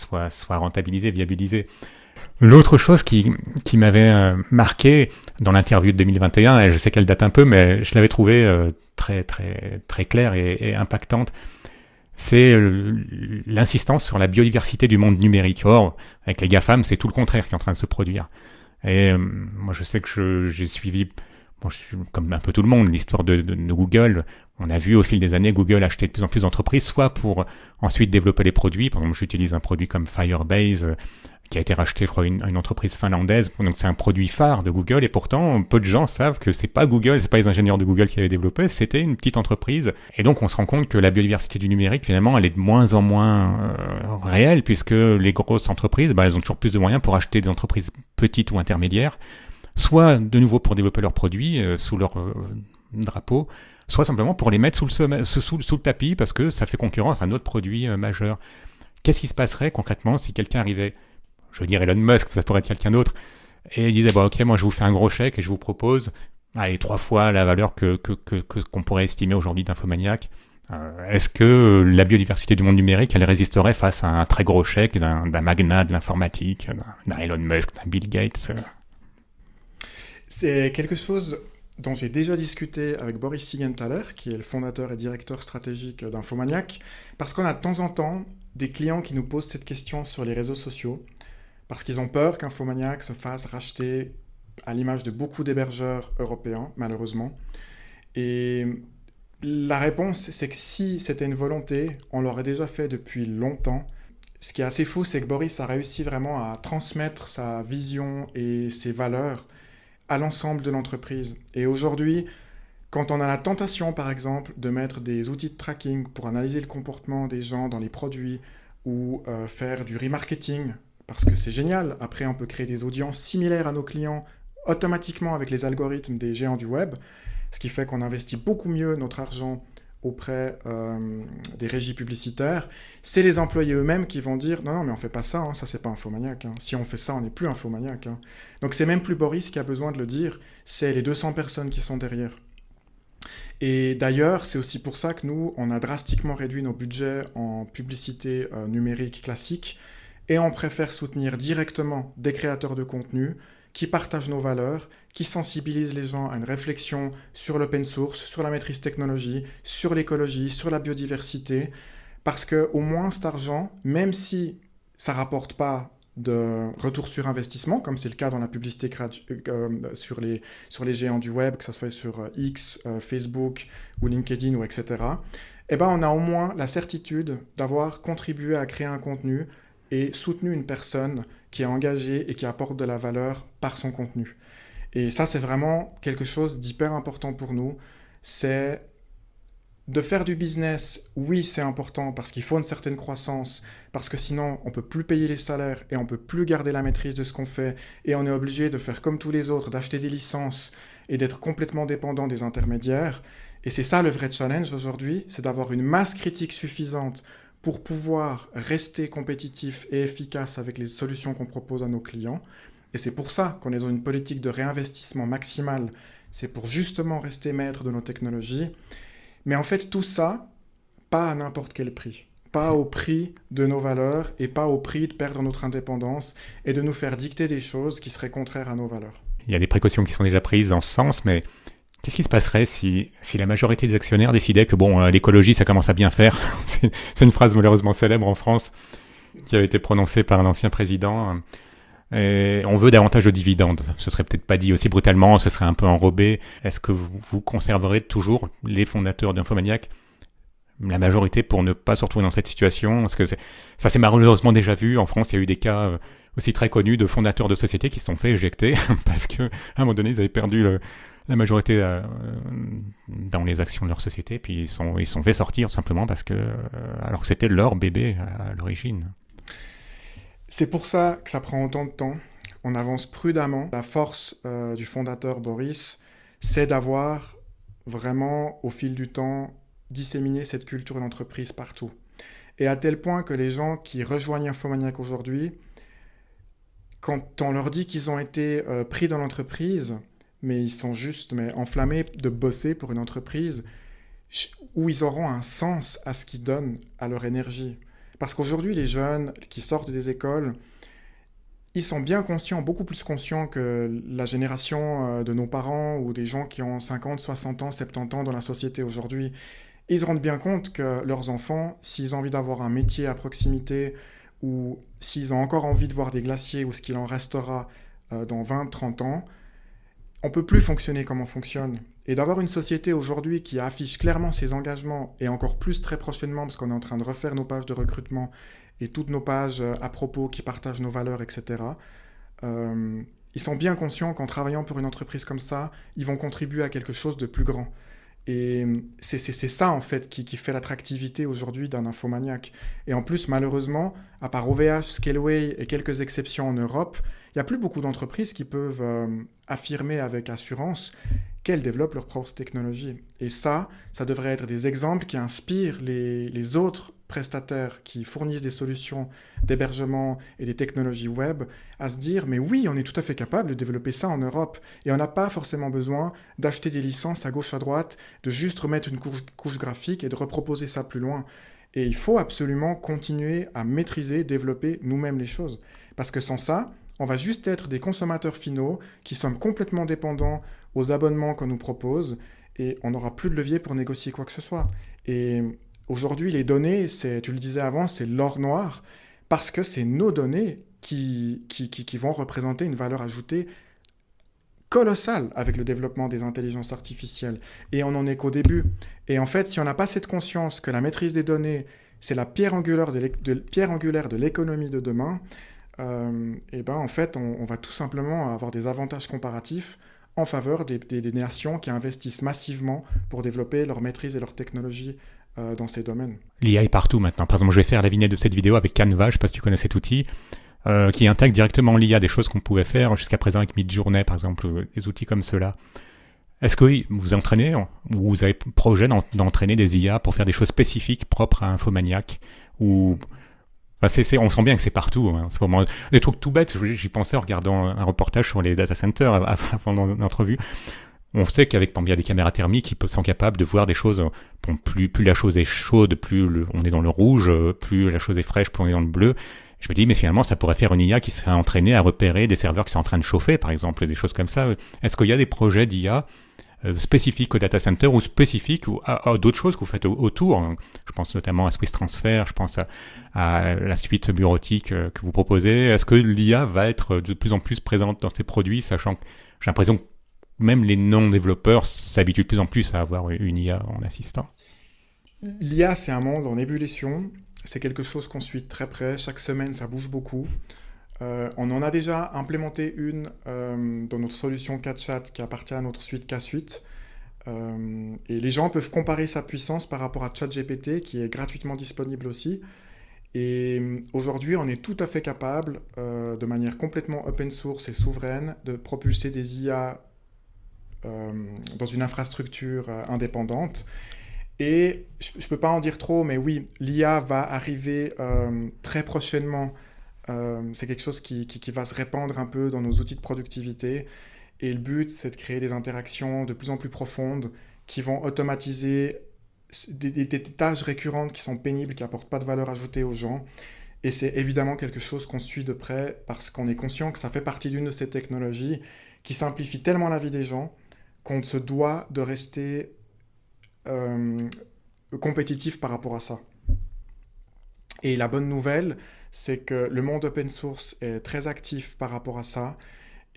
rentabilisées, viabilisées. L'autre chose qui m'avait marqué dans l'interview de 2021, et je sais qu'elle date un peu, mais je l'avais trouvée très très très claire et impactante, c'est l'insistance sur la biodiversité du monde numérique. Or, avec les GAFAM, c'est tout le contraire qui est en train de se produire. Et moi, je sais que j'ai suivi, je suis comme un peu tout le monde, l'histoire de Google. On a vu au fil des années Google acheter de plus en plus d'entreprises, soit pour ensuite développer les produits. Par exemple, j'utilise un produit comme Firebase, qui a été racheté, je crois, une entreprise finlandaise. Donc c'est un produit phare de Google et pourtant peu de gens savent que c'est pas Google, c'est pas les ingénieurs de Google qui avaient développé, c'était une petite entreprise. Et donc on se rend compte que la biodiversité du numérique, finalement, elle est de moins en moins réelle puisque les grosses entreprises, elles ont toujours plus de moyens pour acheter des entreprises petites ou intermédiaires, soit de nouveau pour développer leurs produits sous leur drapeau, soit simplement pour les mettre sous le tapis parce que ça fait concurrence à un autre produit majeur. Qu'est-ce qui se passerait concrètement si quelqu'un arrivait, je veux dire Elon Musk, ça pourrait être quelqu'un d'autre, et il disait ok, moi je vous fais un gros chèque et je vous propose 3 fois la valeur qu'on pourrait estimer aujourd'hui d'Infomaniac, Est-ce que la biodiversité du monde numérique, elle résisterait face à un très gros chèque d'un magnat de l'informatique, d'un Elon Musk, d'un Bill Gates? C'est quelque chose dont j'ai déjà discuté avec Boris Siegenthaler, qui est le fondateur et directeur stratégique d'Infomaniac, parce qu'on a de temps en temps des clients qui nous posent cette question sur les réseaux sociaux, parce qu'ils ont peur qu'Infomaniac se fasse racheter à l'image de beaucoup d'hébergeurs européens, malheureusement. Et la réponse, c'est que si c'était une volonté, on l'aurait déjà fait depuis longtemps. Ce qui est assez fou, c'est que Boris a réussi vraiment à transmettre sa vision et ses valeurs à l'ensemble de l'entreprise. Et aujourd'hui, quand on a la tentation, par exemple, de mettre des outils de tracking pour analyser le comportement des gens dans les produits ou faire du remarketing, parce que c'est génial, après on peut créer des audiences similaires à nos clients automatiquement avec les algorithmes des géants du web, ce qui fait qu'on investit beaucoup mieux notre argent auprès des régies publicitaires, c'est les employés eux-mêmes qui vont dire non, non, mais on fait pas ça, hein, ça c'est pas Infomaniac. Hein. Si on fait ça, on n'est plus Infomaniac. Hein. Donc c'est même plus Boris qui a besoin de le dire, c'est les 200 personnes qui sont derrière. Et d'ailleurs, c'est aussi pour ça que nous, on a drastiquement réduit nos budgets en publicité numérique classique et on préfère soutenir directement des créateurs de contenu qui partagent nos valeurs, qui sensibilisent les gens à une réflexion sur l'open source, sur la maîtrise technologie, sur l'écologie, sur la biodiversité, parce qu'au moins cet argent, même si ça ne rapporte pas de retour sur investissement, comme c'est le cas dans la publicité sur les géants du web, que ce soit sur X, Facebook ou LinkedIn ou etc., eh ben on a au moins la certitude d'avoir contribué à créer un contenu et soutenu une personne qui est engagée et qui apporte de la valeur par son contenu. Et ça, c'est vraiment quelque chose d'hyper important pour nous. C'est de faire du business, oui, c'est important parce qu'il faut une certaine croissance, parce que sinon, on ne peut plus payer les salaires et on ne peut plus garder la maîtrise de ce qu'on fait et on est obligé de faire comme tous les autres, d'acheter des licences et d'être complètement dépendant des intermédiaires. Et c'est ça le vrai challenge aujourd'hui, c'est d'avoir une masse critique suffisante pour pouvoir rester compétitif et efficace avec les solutions qu'on propose à nos clients. Et c'est pour ça qu'on est dans une politique de réinvestissement maximal. C'est pour justement rester maître de nos technologies. Mais en fait, tout ça, pas à n'importe quel prix. Pas au prix de nos valeurs et pas au prix de perdre notre indépendance et de nous faire dicter des choses qui seraient contraires à nos valeurs. Il y a des précautions qui sont déjà prises dans ce sens, mais qu'est-ce qui se passerait si la majorité des actionnaires décidait que l'écologie, ça commence à bien faire? C'est une phrase malheureusement célèbre en France qui avait été prononcée par un ancien président. Et on veut davantage de dividendes. Ce serait peut-être pas dit aussi brutalement, ce serait un peu enrobé. Est-ce que vous conserverez toujours, les fondateurs d'Infomaniac, la majorité pour ne pas se retrouver dans cette situation? Parce que ça s'est malheureusement déjà vu. En France, il y a eu des cas aussi très connus de fondateurs de sociétés qui se sont fait éjecter parce qu'à un moment donné, ils avaient perdu la majorité dans les actions de leur société, puis ils sont fait sortir simplement parce que alors que c'était leur bébé à l'origine. C'est pour ça que ça prend autant de temps. On avance prudemment. La force du fondateur Boris, c'est d'avoir vraiment, au fil du temps, disséminé cette culture d'entreprise partout. Et à tel point que les gens qui rejoignent Infomaniac aujourd'hui, quand on leur dit qu'ils ont été pris dans l'entreprise, mais ils sont juste enflammés de bosser pour une entreprise où ils auront un sens à ce qu'ils donnent à leur énergie. Parce qu'aujourd'hui, les jeunes qui sortent des écoles, ils sont bien conscients, beaucoup plus conscients que la génération de nos parents ou des gens qui ont 50, 60 ans, 70 ans dans la société aujourd'hui. Ils se rendent bien compte que leurs enfants, s'ils ont envie d'avoir un métier à proximité ou s'ils ont encore envie de voir des glaciers ou ce qu'il en restera dans 20, 30 ans, on ne peut plus fonctionner comme on fonctionne. Et d'avoir une société aujourd'hui qui affiche clairement ses engagements, et encore plus très prochainement, parce qu'on est en train de refaire nos pages de recrutement et toutes nos pages à propos qui partagent nos valeurs, etc., ils sont bien conscients qu'en travaillant pour une entreprise comme ça, ils vont contribuer à quelque chose de plus grand. Et c'est ça, en fait, qui fait l'attractivité aujourd'hui d'un Infomaniac. Et en plus, malheureusement, à part OVH, Scaleway et quelques exceptions en Europe, il n'y a plus beaucoup d'entreprises qui peuvent affirmer avec assurance qu'elles développent leurs propres technologies. Et ça devrait être des exemples qui inspirent les autres prestataires qui fournissent des solutions d'hébergement et des technologies web à se dire mais oui, on est tout à fait capable de développer ça en Europe et on n'a pas forcément besoin d'acheter des licences à gauche à droite, de juste remettre une couche graphique et de reproposer ça plus loin. Et il faut absolument continuer à maîtriser, développer nous-mêmes les choses. Parce que sans ça, on va juste être des consommateurs finaux qui sommes complètement dépendants aux abonnements qu'on nous propose et on n'aura plus de levier pour négocier quoi que ce soit. Et aujourd'hui, les données, tu le disais avant, c'est l'or noir parce que c'est nos données qui vont représenter une valeur ajoutée colossale avec le développement des intelligences artificielles. Et on n'en est qu'au début. Et en fait, si on n'a pas cette conscience que la maîtrise des données, c'est la pierre angulaire de l'économie de demain, et ben en fait, on va tout simplement avoir des avantages comparatifs en faveur des nations qui investissent massivement pour développer leur maîtrise et leur technologie dans ces domaines. L'IA est partout maintenant. Par exemple, je vais faire la vignette de cette vidéo avec Canva, je ne sais pas si tu connais cet outil, qui intègre directement l'IA, des choses qu'on pouvait faire jusqu'à présent avec Midjourney, par exemple, des outils comme cela. Est-ce que vous entraînez, ou vous avez projet d'entraîner des IA pour faire des choses spécifiques propres à Infomaniac ou... Enfin, on sent bien que c'est partout. Hein, en ce moment. Des trucs tout bêtes, j'y pensais en regardant un reportage sur les data centers avant l'entrevue. On sait qu'avec, par exemple, il y a des caméras thermiques qui sont capables de voir des choses. Bon, plus la chose est chaude, plus on est dans le rouge, plus la chose est fraîche, plus on est dans le bleu. Je me dis, mais finalement, ça pourrait faire une IA qui serait entraînée à repérer des serveurs qui sont en train de chauffer, par exemple, des choses comme ça. Est-ce qu'il y a des projets d'IA spécifiques au data center ou spécifiques à d'autres choses que vous faites autour? Je pense notamment à Swiss Transfer, je pense à la suite bureautique que vous proposez. Est-ce que l'IA va être de plus en plus présente dans ces produits, sachant que j'ai l'impression que même les non-développeurs s'habituent de plus en plus à avoir une IA en assistant? L'IA, c'est un monde en ébullition. C'est quelque chose qu'on suit de très près. Chaque semaine, ça bouge beaucoup. On en a déjà implémenté une dans notre solution CatChat qui appartient à notre suite K-Suite. Et les gens peuvent comparer sa puissance par rapport à ChatGPT qui est gratuitement disponible aussi. Et aujourd'hui, on est tout à fait capable, de manière complètement open source et souveraine, de propulser des IA dans une infrastructure indépendante. Et je ne peux pas en dire trop, mais oui, l'IA va arriver très prochainement. C'est quelque chose qui va se répandre un peu dans nos outils de productivité. Et le but, c'est de créer des interactions de plus en plus profondes qui vont automatiser des tâches récurrentes qui sont pénibles, qui n'apportent pas de valeur ajoutée aux gens. Et c'est évidemment quelque chose qu'on suit de près parce qu'on est conscient que ça fait partie d'une de ces technologies qui simplifie tellement la vie des gens qu'on se doit de rester compétitif par rapport à ça. Et la bonne nouvelle, c'est que le monde open source est très actif par rapport à ça.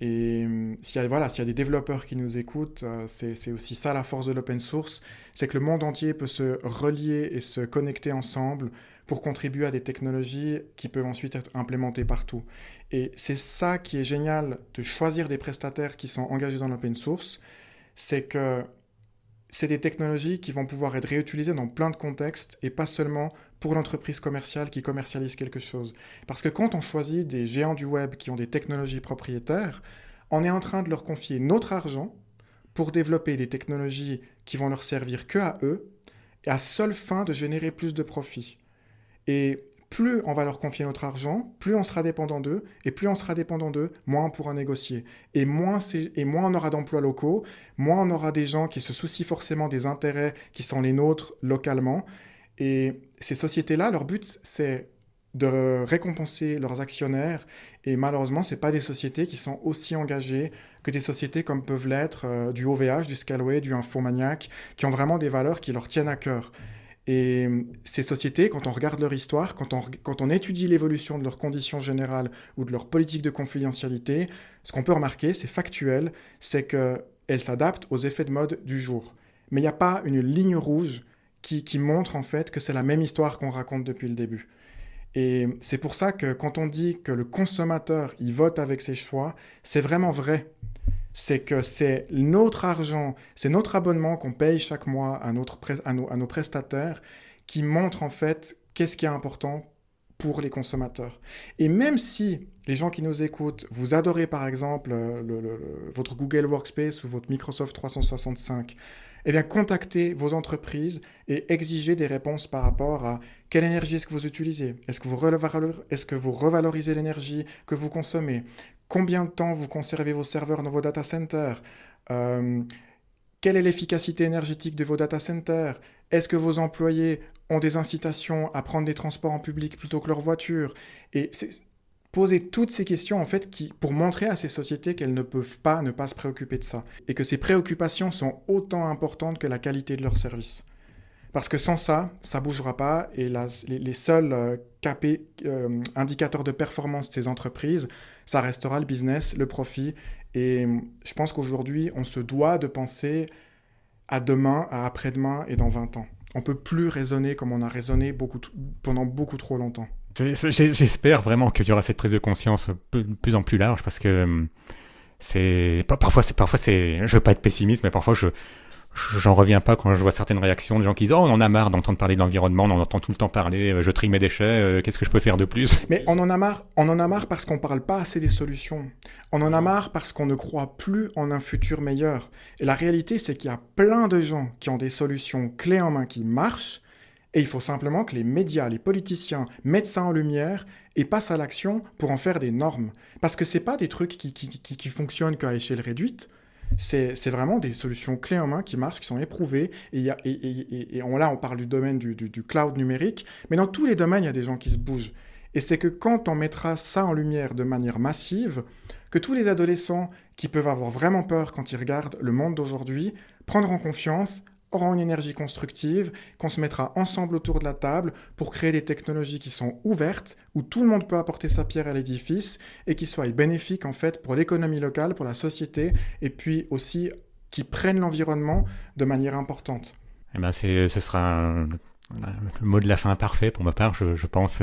Et s'il y a des développeurs qui nous écoutent, c'est aussi ça la force de l'open source, c'est que le monde entier peut se relier et se connecter ensemble pour contribuer à des technologies qui peuvent ensuite être implémentées partout. Et c'est ça qui est génial de choisir des prestataires qui sont engagés dans l'open source, c'est que c'est des technologies qui vont pouvoir être réutilisées dans plein de contextes et pas seulement pour l'entreprise commerciale qui commercialise quelque chose. Parce que quand on choisit des géants du web qui ont des technologies propriétaires, on est en train de leur confier notre argent pour développer des technologies qui vont leur servir que à eux et à seule fin de générer plus de profit. Et plus on va leur confier notre argent, plus on sera dépendant d'eux, et plus on sera dépendant d'eux, moins on pourra négocier. Et moins on aura d'emplois locaux, moins on aura des gens qui se soucient forcément des intérêts qui sont les nôtres localement. Et ces sociétés-là, leur but, c'est de récompenser leurs actionnaires. Et malheureusement, ce n'est pas des sociétés qui sont aussi engagées que des sociétés comme peuvent l'être du OVH, du Scalway, du Infomaniac, qui ont vraiment des valeurs qui leur tiennent à cœur. Et ces sociétés, quand on regarde leur histoire, quand on étudie l'évolution de leurs conditions générales ou de leur politique de confidentialité, ce qu'on peut remarquer, c'est factuel, c'est qu'elles s'adaptent aux effets de mode du jour. Mais il n'y a pas une ligne rouge qui montre en fait que c'est la même histoire qu'on raconte depuis le début. Et c'est pour ça que quand on dit que le consommateur, il vote avec ses choix, c'est vraiment vrai. C'est que c'est notre argent, c'est notre abonnement qu'on paye chaque mois à nos prestataires qui montre en fait qu'est-ce qui est important pour les consommateurs. Et même si les gens qui nous écoutent, vous adorez par exemple votre Google Workspace ou votre Microsoft 365, eh bien, contactez vos entreprises et exigez des réponses par rapport à quelle énergie est-ce que vous utilisez. Est-ce que vous revalorisez l'énergie que vous consommez? Combien de temps vous conservez vos serveurs dans vos data centers? Euh, Quelle est l'efficacité énergétique de vos data centers? Est-ce que vos employés ont des incitations à prendre des transports en public plutôt que leur voiture? Et poser toutes ces questions, en fait, pour montrer à ces sociétés qu'elles ne peuvent pas ne pas se préoccuper de ça. Et que ces préoccupations sont autant importantes que la qualité de leurs services. Parce que sans ça, ça ne bougera pas. Et les seuls indicateurs de performance de ces entreprises, ça restera le business, le profit. Et je pense qu'aujourd'hui, on se doit de penser à demain, à après-demain et dans 20 ans. On ne peut plus raisonner comme on a raisonné pendant beaucoup trop longtemps. J'espère vraiment qu'il y aura cette prise de conscience de plus en plus large parce que parfois c'est, je veux pas être pessimiste, mais parfois j'en reviens pas quand je vois certaines réactions de gens qui disent oh on en a marre d'entendre parler de l'environnement, on en entend tout le temps parler, je trie mes déchets, qu'est-ce que je peux faire de plus? Mais on en a marre parce qu'on parle pas assez des solutions. On en a marre parce qu'on ne croit plus en un futur meilleur. Et la réalité, c'est qu'il y a plein de gens qui ont des solutions clés en main qui marchent. Et il faut simplement que les médias, les politiciens mettent ça en lumière et passent à l'action pour en faire des normes. Parce que c'est pas des trucs qui fonctionnent qu'à échelle réduite. C'est vraiment des solutions clés en main qui marchent, qui sont éprouvées. Et là, on parle du domaine du cloud numérique. Mais dans tous les domaines, il y a des gens qui se bougent. Et c'est que quand on mettra ça en lumière de manière massive, que tous les adolescents qui peuvent avoir vraiment peur quand ils regardent le monde d'aujourd'hui prendront confiance, auront une énergie constructive, qu'on se mettra ensemble autour de la table pour créer des technologies qui sont ouvertes, où tout le monde peut apporter sa pierre à l'édifice et qui soient bénéfiques en fait pour l'économie locale, pour la société, et puis aussi qui prennent l'environnement de manière importante. Eh ben ce sera le mot de la fin parfait pour ma part, je pense.